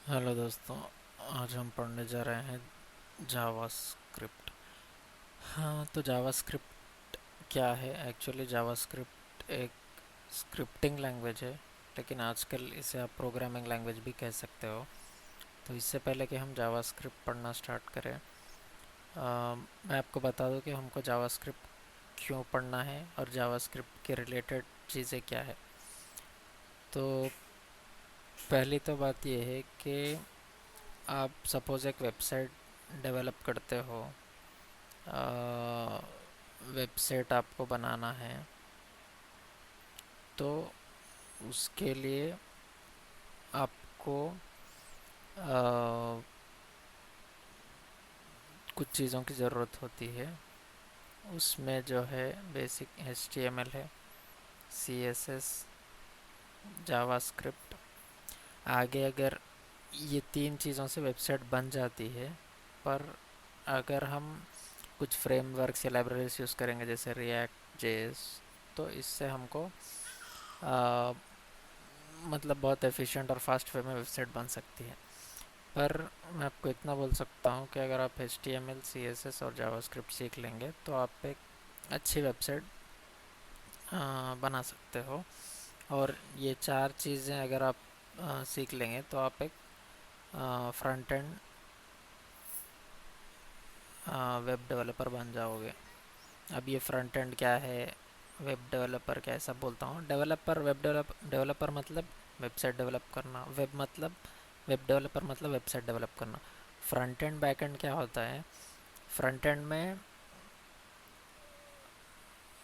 Hello दोस्तों। आज हम पढ़ने जा रहे हैं जावास्क्रिप्ट। हाँ, तो जावास्क्रिप्ट क्या है? एक्चुअली जावास्क्रिप्ट एक स्क्रिप्टिंग लैंग्वेज है, लेकिन आजकल इसे आप प्रोग्रामिंग लैंग्वेज भी कह सकते हो। तो इससे पहले कि हम जावास्क्रिप्ट पढ़ना स्टार्ट करें, मैं आपको बता दूं कि हमको जावास्क्रिप्ट क्यों पढ़ना है और जावास्क्रिप्ट के रिलेटेड चीज़ें क्या है। तो पहली तो बात यह है कि आप सपोज़ एक वेबसाइट डेवलप करते हो। वेबसाइट आपको बनाना है, तो उसके लिए आपको कुछ चीज़ों की ज़रूरत होती है। उसमें जो है बेसिक HTML है, CSS, जावास्क्रिप्ट। आगे अगर ये तीन चीज़ों से वेबसाइट बन जाती है, पर अगर हम कुछ फ्रेमवर्क्स या लाइब्रेरीज यूज़ करेंगे जैसे रिएक्ट जेएस, तो इससे हमको मतलब बहुत एफिशिएंट और फास्ट वे में वेबसाइट बन सकती है। पर मैं आपको इतना बोल सकता हूँ कि अगर आप HTML, CSS और जावास्क्रिप्ट सीख लेंगे तो आप एक अच्छी वेबसाइट बना सकते हो। और ये चार चीज़ें अगर आप सीख लेंगे तो आप एक फ्रंट एंड वेब डेवलपर बन जाओगे। अब ये फ्रंट एंड क्या है, वेब डेवलपर क्या है, सब बोलता हूँ। डेवलपर, वेब डेवलपर मतलब वेबसाइट डेवलप करना, वेब मतलब वेब डेवलपर मतलब वेबसाइट डेवलप करना। फ्रंट एंड बैक एंड क्या होता है? फ्रंट एंड में,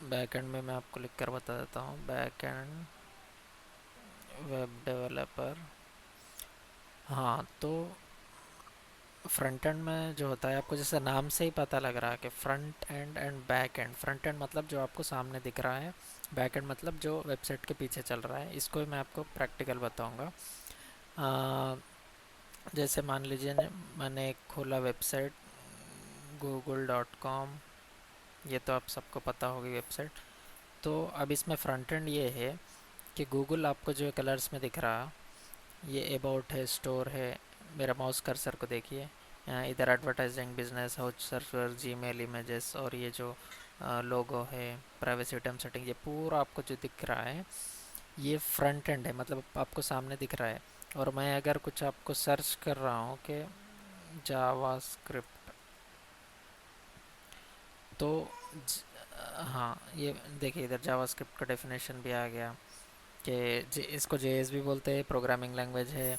बैक एंड में मैं आपको लिख कर बता देता हूँ। बैक एंड वेब डेवलपर, हाँ, तो फ्रंट एंड में जो होता है, आपको जैसे नाम से ही पता लग रहा है कि front end and back and. Front end मतलब जो आपको सामने दिख रहा है, बैक एंड मतलब जो वेबसाइट के पीछे चल रहा है। इसको मैं आपको प्रैक्टिकल बताऊंगा। जैसे मान लीजिए मैंने एक खोला वेबसाइट google.com। ये तो आप सबको पता होगी वेबसाइट। तो अब इसमें फ्रंट एंड ये है कि गूगल आपको जो कलर्स में दिख रहा, ये अबाउट है, स्टोर है। मेरा माउस कर्सर को देखिए, यहाँ इधर advertising, business, house server, Gmail, images, और ये जो लोगो है, प्राइवेसी टर्म सेटिंग, ये पूरा आपको जो दिख रहा है ये फ्रंट एंड है, मतलब आपको सामने दिख रहा है। और मैं अगर कुछ आपको सर्च कर रहा हूँ कि जावास्क्रिप्ट, तो हाँ, ये देखिए इधर जावास्क्रिप्ट का डेफिनेशन भी आ गया कि इसको जेएस भी बोलते हैं, प्रोग्रामिंग लैंग्वेज है।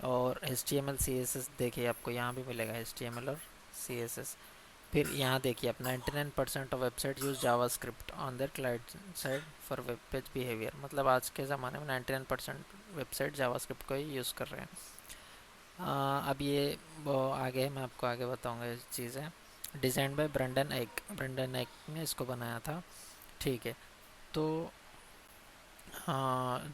और HTML CSS देखिए आपको यहाँ भी मिलेगा, HTML और CSS। फिर यहाँ देखिए आप 99% of website use JavaScript on their client side for web page behaviour. मतलब आज के ज़माने में 99% वेबसाइट जावास्क्रिप्ट को ही यूज़ कर रहे हैं। अब ये वो आगे मैं आपको आगे बताऊँगा ये चीज़ें। Design by Brendan Eich, Brendan Eich ने इसको बनाया था। ठीक है, तो हाँ,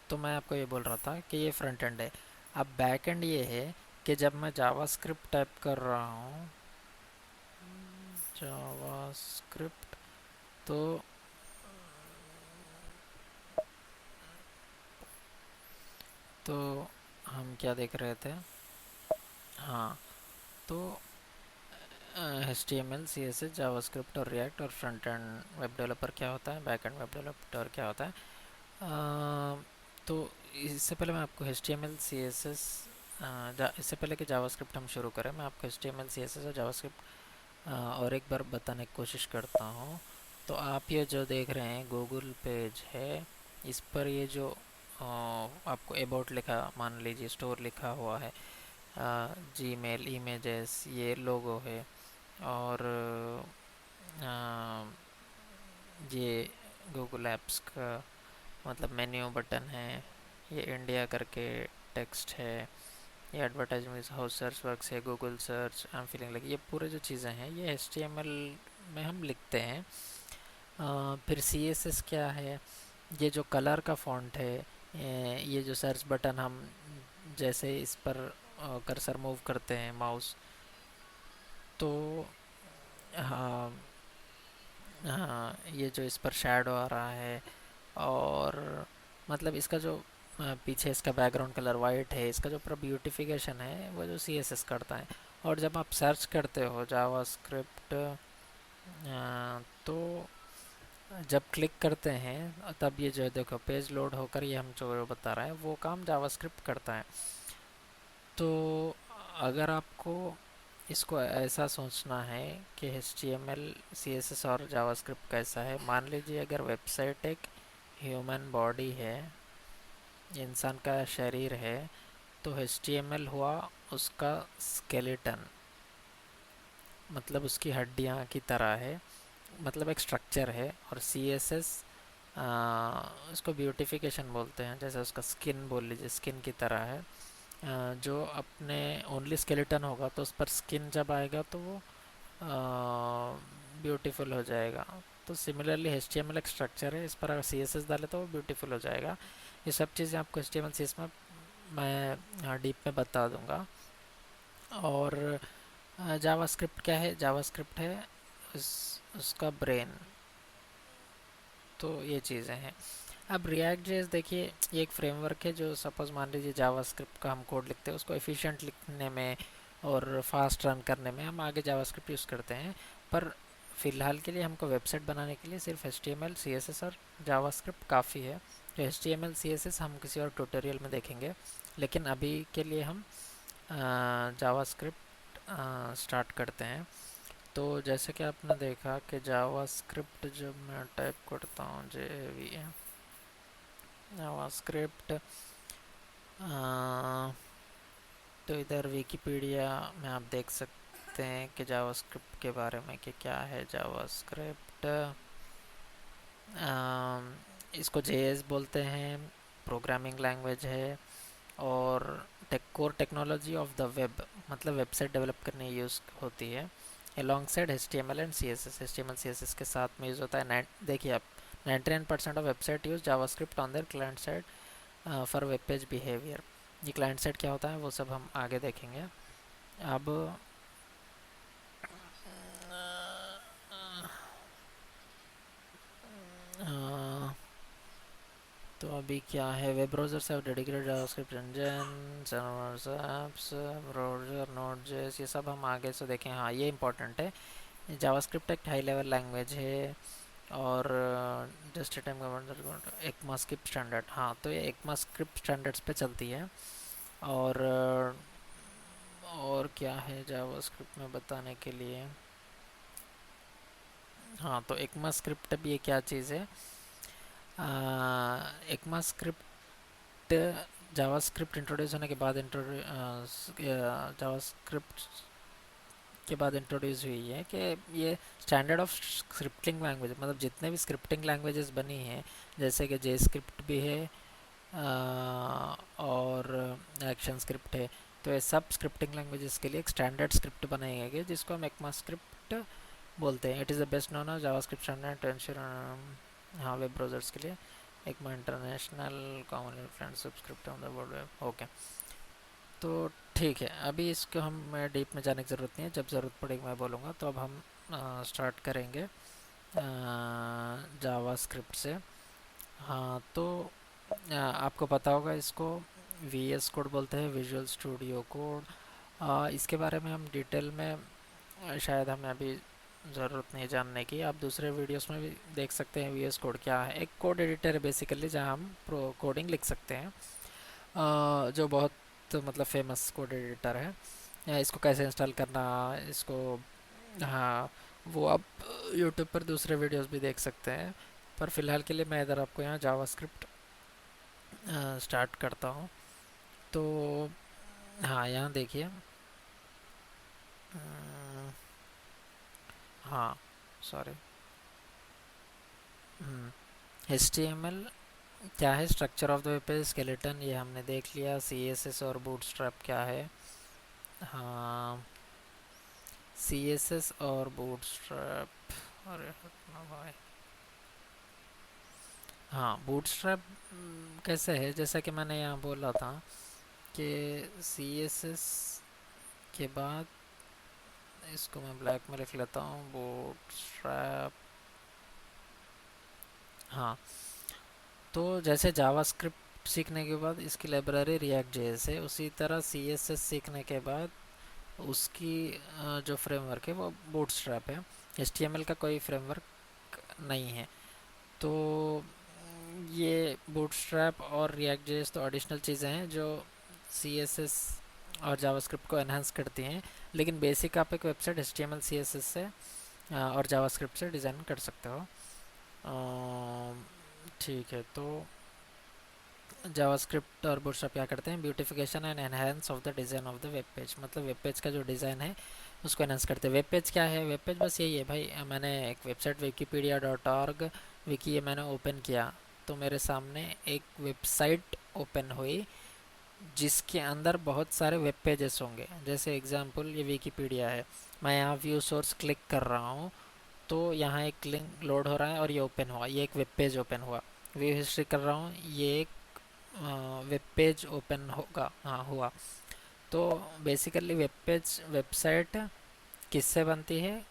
तो मैं आपको ये बोल रहा था कि ये फ्रंट एंड है। अब बैक एंड ये है कि जब मैं जावास्क्रिप्ट टाइप कर रहा हूँ, जावास्क्रिप्ट, तो तो हम क्या देख रहे थे? हाँ, तो HTML, CSS, जावास्क्रिप्ट और रिएक्ट और फ्रंट एंड वेब डेवलपर क्या होता है, बैक एंड वेब डेवलपर क्या होता है। तो इससे पहले मैं आपको HTML, CSS, इससे पहले कि जावास्क्रिप्ट हम शुरू करें, मैं आपको HTML, CSS और जावास्क्रिप्ट और एक बार बताने की कोशिश करता हूँ। तो आप ये जो देख रहे हैं गूगल पेज है, इस पर ये जो आपको अबाउट लिखा, मान लीजिए स्टोर लिखा हुआ है, जीमेल, इमेजेस, ये लोगो है, और अ, ये गूगल एप्स का मतलब मेन्यू बटन है, ये इंडिया करके टेक्स्ट है, ये एडवर्टाइजमेंट, हाउस सर्च वर्क्स है, Google search, I am feeling like, ये पूरे जो चीज़ें हैं ये HTML में हम लिखते हैं। फिर CSS क्या है? ये जो कलर का फॉन्ट है, ये जो सर्च बटन हम जैसे इस पर कर्सर मूव करते हैं माउस, तो हाँ, हाँ, ये जो इस पर शैडो आ रहा है, और मतलब इसका जो पीछे इसका बैकग्राउंड कलर वाइट है, इसका जो पूरा ब्यूटिफिकेशन है वो जो CSS करता है। और जब आप सर्च करते हो जावास्क्रिप्ट, तो जब क्लिक करते हैं तब ये जो है देखो पेज लोड होकर ये हम जो बता रहा है वो काम जावास्क्रिप्ट करता है। तो अगर आपको इसको ऐसा सोचना है कि HTML CSS और जावास्क्रिप्ट कैसा है, मान लीजिए अगर वेबसाइट एक ह्यूमन बॉडी है, इंसान का शरीर है, तो HTML हुआ उसका स्केलेटन, मतलब उसकी हड्डियाँ की तरह है, मतलब एक स्ट्रक्चर है। और CSS उसको ब्यूटिफिकेशन बोलते हैं, जैसे उसका स्किन बोल लीजिए, स्किन की तरह है। जो अपने ओनली स्केलेटन होगा तो उस पर स्किन जब आएगा तो वो ब्यूटीफुल हो जाएगा। तो सिमिलरली HTML एक स्ट्रक्चर है, इस पर अगर CSS डाले तो वो ब्यूटीफुल हो जाएगा। ये सब चीज़ें आपको HTML CSS में मैं डीप में बता दूंगा। और जावास्क्रिप्ट क्या है? जावास्क्रिप्ट है उसका ब्रेन। तो ये चीज़ें हैं। अब रिएक्ट जेएस देखिए, ये एक फ्रेमवर्क है जो सपोज मान लीजिए जावास्क्रिप्ट का हम कोड लिखते हैं, उसको एफिशिएंट लिखने में और फास्ट रन करने में हम आगे जावास्क्रिप्ट यूज़ करते हैं। पर फ़िलहाल के लिए हमको वेबसाइट बनाने के लिए सिर्फ HTML CSS और जावास्क्रिप्ट काफ़ी है। तो HTML CSS हम किसी और ट्यूटोरियल में देखेंगे, लेकिन अभी के लिए हम जावास्क्रिप्ट स्टार्ट करते हैं। तो जैसे कि आपने देखा कि जावास्क्रिप्ट जब मैं टाइप करता हूँ JAVA जावास्क्रिप्ट, तो इधर विकिपीडिया में आप देख सकते हैं कि जावास्क्रिप्ट के बारे में कि क्या है जावास्क्रिप्ट। इसको JS बोलते हैं, प्रोग्रामिंग लैंग्वेज है। और core technology of the web, मतलब वेबसाइट डेवलप करने यूज़ होती है along side HTML and CSS। HTML CSS के साथ में यूज़ होता है। देखिए आप, 99% of website use JavaScript on their client side for web page behaviour. ये क्लाइंट साइड क्या होता है वो सब हम आगे देखेंगे। अब अ, तो अभी क्या है, web browsers have dedicated JavaScript engine, servers apps, browser Node.js, ये सब हम आगे से देखें। हाँ, ये इंपॉर्टेंट है। जावास्क्रिप्ट एक हाई लेवल लैंग्वेज है और जस्ट टाइम ECMAScript स्टैंडर्ड, हाँ तो ये ECMAScript स्टैंडर्ड्स पे चलती है। और और क्या है जावास्क्रिप्ट में बताने के लिए? हाँ, तो ECMAScript भी ये क्या चीज़ है? ECMAScript जावास्क्रिप्ट इंट्रोड्यूस होने के बाद जावास्क्रिप्ट के बाद इंट्रोड्यूस हुई है कि ये स्टैंडर्ड ऑफ स्क्रिप्टिंग लैंग्वेज, मतलब जितने भी स्क्रिप्टिंग लैंग्वेजेस बनी हैं, जैसे कि JScript भी है और एक्शन स्क्रिप्ट है, तो ये सब स्क्रिप्टिंग लैंग्वेजेस के लिए एक स्टैंडर्ड स्क्रिप्ट बनाई गई है जिसको हम ECMAScript बोलते हैं। It is the best known JavaScript standard to ensure, हाँ, वेब ब्राउजर्स के लिए ECMA international common friendship script on the world web. Okay, तो ठीक है, अभी इसको हम डीप में जाने की ज़रूरत नहीं है, जब ज़रूरत पड़ेगी मैं बोलूँगा। तो अब हम स्टार्ट करेंगे जावास्क्रिप्ट से। हाँ, तो आपको पता होगा इसको VS कोड बोलते हैं, विजुअल स्टूडियो कोड। इसके बारे में हम डिटेल में शायद हमें अभी ज़रूरत नहीं जानने की, आप दूसरे वीडियोस में भी देख सकते हैं। VS कोड क्या है? एक कोड एडिटर है बेसिकली, जहाँ हम प्रो कोडिंग लिख सकते हैं, जो बहुत मतलब फेमस कोड एडिटर है। इसको कैसे इंस्टॉल करना, इसको, हाँ, वो आप यूट्यूब पर दूसरे वीडियोस भी देख सकते हैं। पर फिलहाल के लिए मैं इधर आपको यहाँ जावास्क्रिप्ट स्टार्ट करता हूँ। तो हाँ, यहाँ देखिए, हाँ, सॉरी, HTML क्या है, structure of the web page, skeleton, ये हमने देख लिया। CSS और बूटस्ट्रैप क्या है? हाँ, CSS और बूटस्ट्रैप, अरे हटना भाई। हाँ, बूटस्ट्रैप कैसे है, जैसा कि मैंने यहाँ बोला था कि CSS के बाद, इसको मैं ब्लैक में लिख लेता हूँ, बूटस्ट्रैप। हाँ, तो जैसे जावास्क्रिप्ट सीखने के बाद इसकी लाइब्रेरी रिएक्ट जेएस है। उसी तरह सीएसएस सीखने के बाद उसकी जो फ्रेमवर्क है वो बूटस्ट्रैप है। एचटीएमएल का कोई फ्रेमवर्क नहीं है। तो ये बूटस्ट्रैप और रिएक्ट जेएस तो एडिशनल चीज़ें हैं जो सीएसएस और जावास्क्रिप्ट को एनहांस करती हैं, लेकिन बेसिक आप एक वेबसाइट एचटीएमएल सीएसएस से और जावास्क्रिप्ट से डिज़ाइन कर सकते हो। ठीक है, तो जावास्क्रिप्ट और बूटस्ट्रैप क्या करते हैं? Beautification and enhance of the design of the web page, मतलब वेब पेज का जो डिज़ाइन है उसको एनहेंस करते हैं। वेब पेज क्या है? वेब पेज बस यही है भाई, मैंने एक वेबसाइट wikipedia.org विकी ये मैंने ओपन किया तो मेरे सामने एक वेबसाइट ओपन हुई जिसके अंदर बहुत सारे वेब पेजेस होंगे। जैसे एग्जांपल ये विकीपीडिया है, मैं यहाँ व्यू सोर्स क्लिक कर रहा हूँ तो यहाँ एक लिंक लोड हो रहा है और ये ओपन हुआ, ये एक वेब पेज ओपन हुआ। व्यू हिस्ट्री कर रहा हूँ, ये एक वेब पेज ओपन होगा, हाँ हुआ। तो बेसिकली वेब पेज वेबसाइट किससे बनती है?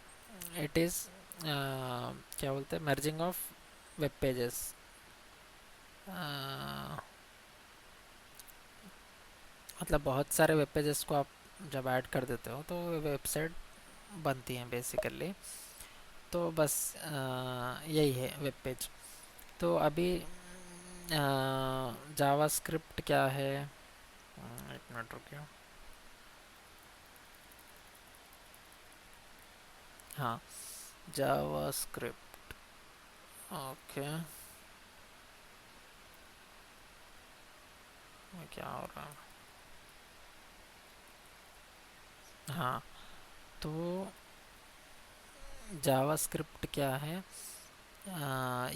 इट इज़ क्या बोलते हैं, मर्जिंग ऑफ वेब पेजेस। मतलब बहुत सारे वेब पेजेस को आप जब ऐड कर देते हो तो वेबसाइट बनती हैं बेसिकली। तो बस यही है वेब पेज। तो अभी जावास्क्रिप्ट क्या है? एक मिनट रुकिए। हाँ, जावास्क्रिप्ट, ओके। क्या हो रहा है? हाँ, तो जावास्क्रिप्ट क्या है?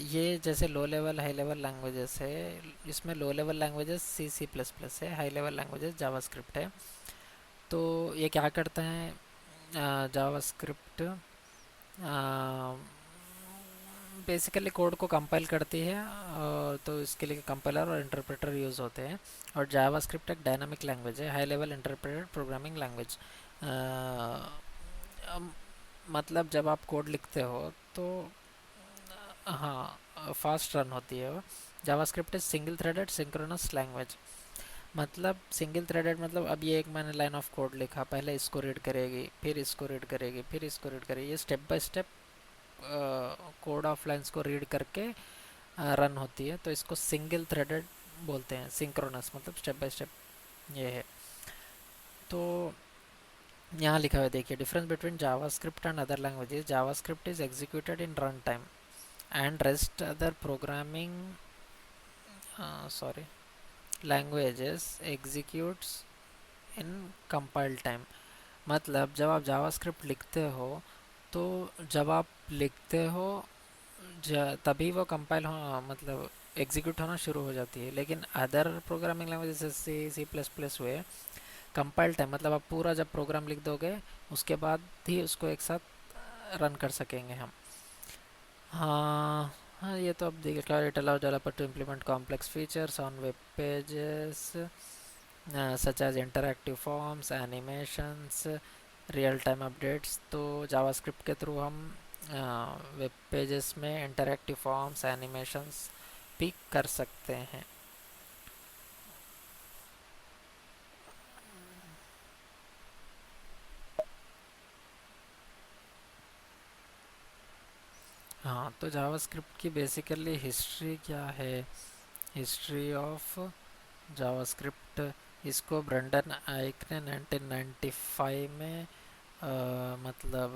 ये जैसे low level high level languages है। इसमें लो लेवल लैंग्वेजेस सी सी प्लस प्लस है, हाई लेवल लैंग्वेजेस जावास्क्रिप्ट है। तो ये क्या करता है जावास्क्रिप्ट? बेसिकली कोड को कंपाइल करती है, तो इसके लिए कंपाइलर और इंटरप्रेटर यूज़ होते हैं। और जावास्क्रिप्ट एक डायनामिक लैंग्वेज है, high level interpreted programming language. मतलब जब आप कोड लिखते हो तो हाँ फास्ट रन होती है वो। JavaScript is single threaded synchronous language. मतलब सिंगल थ्रेडेड मतलब अब ये एक मैंने लाइन ऑफ कोड लिखा, पहले इसको रीड करेगी, फिर इसको रीड करेगी, फिर इसको रीड करेगी, ये step by step code of lines को रीड करके रन होती है। तो इसको सिंगल थ्रेडेड बोलते हैं, सिंक्रोनस मतलब स्टेप बाय स्टेप ये है। तो यहाँ लिखा हुआ है देखिए, difference between JavaScript and other languages, JavaScript is executed in run time and rest other programming sorry languages executes in compile time। मतलब जब आप जावास्क्रिप्ट लिखते हो तो जब आप लिखते हो तभी वो कंपाइल हो मतलब एग्जीक्यूट होना शुरू हो जाती है। लेकिन अदर प्रोग्रामिंग लैंग्वेज जैसे सी सी प्लस प्लस हुए, कंपाइल टाइम मतलब आप पूरा जब प्रोग्राम लिख दोगे उसके बाद ही उसको एक साथ रन कर सकेंगे हम। हाँ हाँ, ये तो अब देखा, it allow developer to implement complex features on web pages such as interactive forms, animations, real time updates. तो जावास्क्रिप्ट के थ्रू हम वेब पेजेस में इंटरैक्टिव फॉर्म्स, एनिमेशंस भी कर सकते हैं। हाँ, तो जावास्क्रिप्ट की बेसिकली हिस्ट्री क्या है? हिस्ट्री ऑफ जावास्क्रिप्ट, इसको ब्रेंडन आइक ने 1995 में मतलब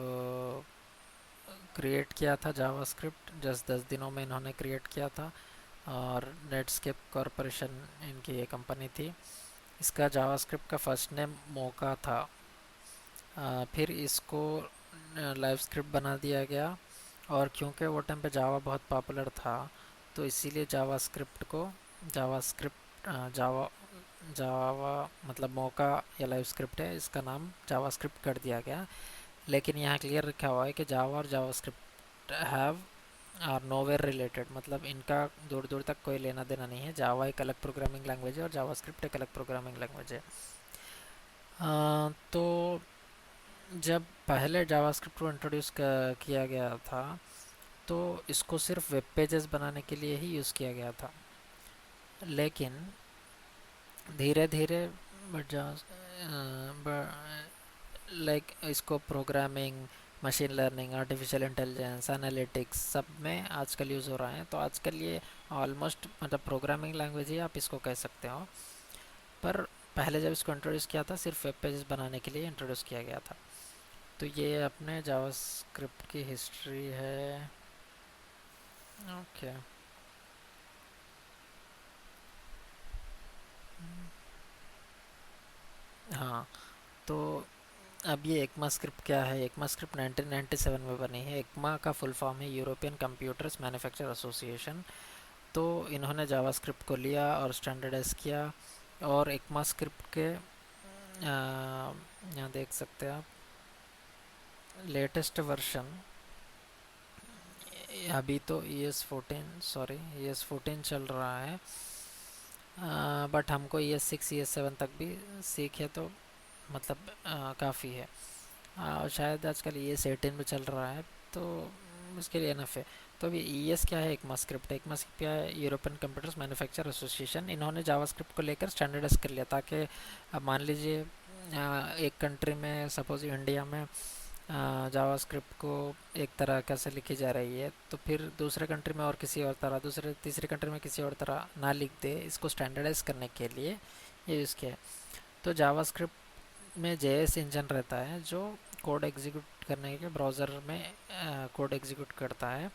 क्रिएट किया था। जावास्क्रिप्ट जस्ट 10 दिनों में इन्होंने क्रिएट किया था। और नेटस्केप कॉरपोरेशन इनकी ये कंपनी थी। इसका जावास्क्रिप्ट का फर्स्ट नेम मोका था। फिर इसको लाइव स्क्रिप्ट बना दिया गया, और क्योंकि वो टाइम पे जावा बहुत पॉपुलर था तो इसीलिए जावास्क्रिप्ट को जावास्क्रिप्ट जावा जावा मतलब मौका या लाइव स्क्रिप्ट है, इसका नाम जावास्क्रिप्ट कर दिया गया। लेकिन यहाँ क्लियर लिखा हुआ है कि जावा और JavaScript have are nowhere related, मतलब इनका दूर दूर तक कोई लेना देना नहीं है। जावा एक अलग प्रोग्रामिंग लैंग्वेज है और जावास्क्रिप्ट एक अलग प्रोग्रामिंग लैंग्वेज है। तो जब पहले जावास्क्रिप्ट को इंट्रोड्यूस किया गया था तो इसको सिर्फ वेब पेजेस बनाने के लिए ही यूज़ किया गया था। लेकिन धीरे धीरे बढ़ जा लाइक इसको programming, machine learning, artificial intelligence, analytics सब में आजकल यूज़ हो रहा है। तो आजकल ये ऑलमोस्ट मतलब प्रोग्रामिंग लैंग्वेज ही आप इसको कह सकते हो। पर पहले जब इसको इंट्रोड्यूस किया था सिर्फ वेब पेजेस बनाने के लिए इंट्रोड्यूस किया गया था। तो ये अपने जावास्क्रिप्ट की हिस्ट्री है। ओके। हाँ, तो अब ये एकमा स्क्रिप्ट क्या है? एकमा स्क्रिप्ट 1997 में बनी है। एकमा का फुल फॉर्म है यूरोपियन कंप्यूटर्स मैन्युफैक्चर एसोसिएशन। तो इन्होंने जावास्क्रिप्ट को लिया और स्टैंडर्डाइज किया। और एकमा स्क्रिप्ट के यहाँ देख सकते हैं आप लेटेस्ट वर्जन। अभी तो ES14 सॉरी ES14 चल रहा है। बट हमको ES6 ES7 तक भी सीखे तो मतलब काफ़ी है। और शायद आजकल ES18 में चल रहा है तो उसके लिए इनफ है। तो अभी ES क्या है? एकमा स्क्रिप्ट। एकमा स्क्रिप्ट क्या है? European computers manufacture association. इन्होंने जावास्क्रिप्ट को लेकर स्टैंडर्डाइज कर लिया ताकि अब मान लीजिए एक कंट्री में सपोज इंडिया में जावास्क्रिप्ट को एक तरह कैसे लिखी जा रही है, तो फिर दूसरे कंट्री में और किसी और तरह, दूसरे तीसरी कंट्री में किसी और तरह ना लिख दे। इसको स्टैंडर्डाइज करने के लिए ये यूज़ किया है। तो जावास्क्रिप्ट में JS इंजन रहता है जो कोड एग्जीक्यूट करने के ब्राउज़र में कोड एग्जीक्यूट करता है।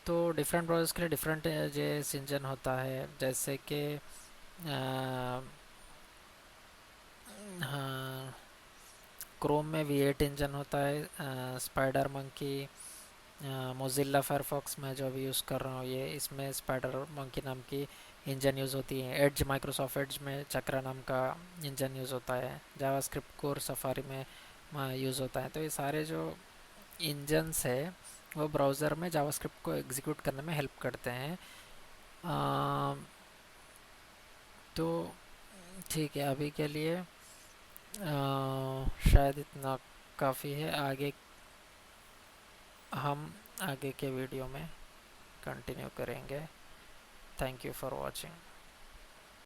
तो डिफरेंट ब्राउज़र्स के लिए डिफरेंट JS इंजन होता है। जैसे कि हाँ, क्रोम में V8 इंजन होता है। स्पाइडर मंकी, मोजिल्ला फायरफॉक्स में जो अभी यूज़ कर रहा हूँ ये, इसमें स्पाइडर मंकी नाम की इंजन यूज़ होती है। एड्ज, माइक्रोसॉफ्ट एड्ज में चक्रा नाम का इंजन यूज़ होता है। जावास्क्रिप्ट कोर सफारी में यूज़ होता है। तो ये सारे जो इंजन्स है वो ब्राउज़र में जावास्क्रिप्ट को एग्जीक्यूट करने में हेल्प करते हैं। अ, तो ठीक है, अभी के लिए शायद इतना काफ़ी है। आगे हम आगे के वीडियो में कंटिन्यू करेंगे। Thank you for watching.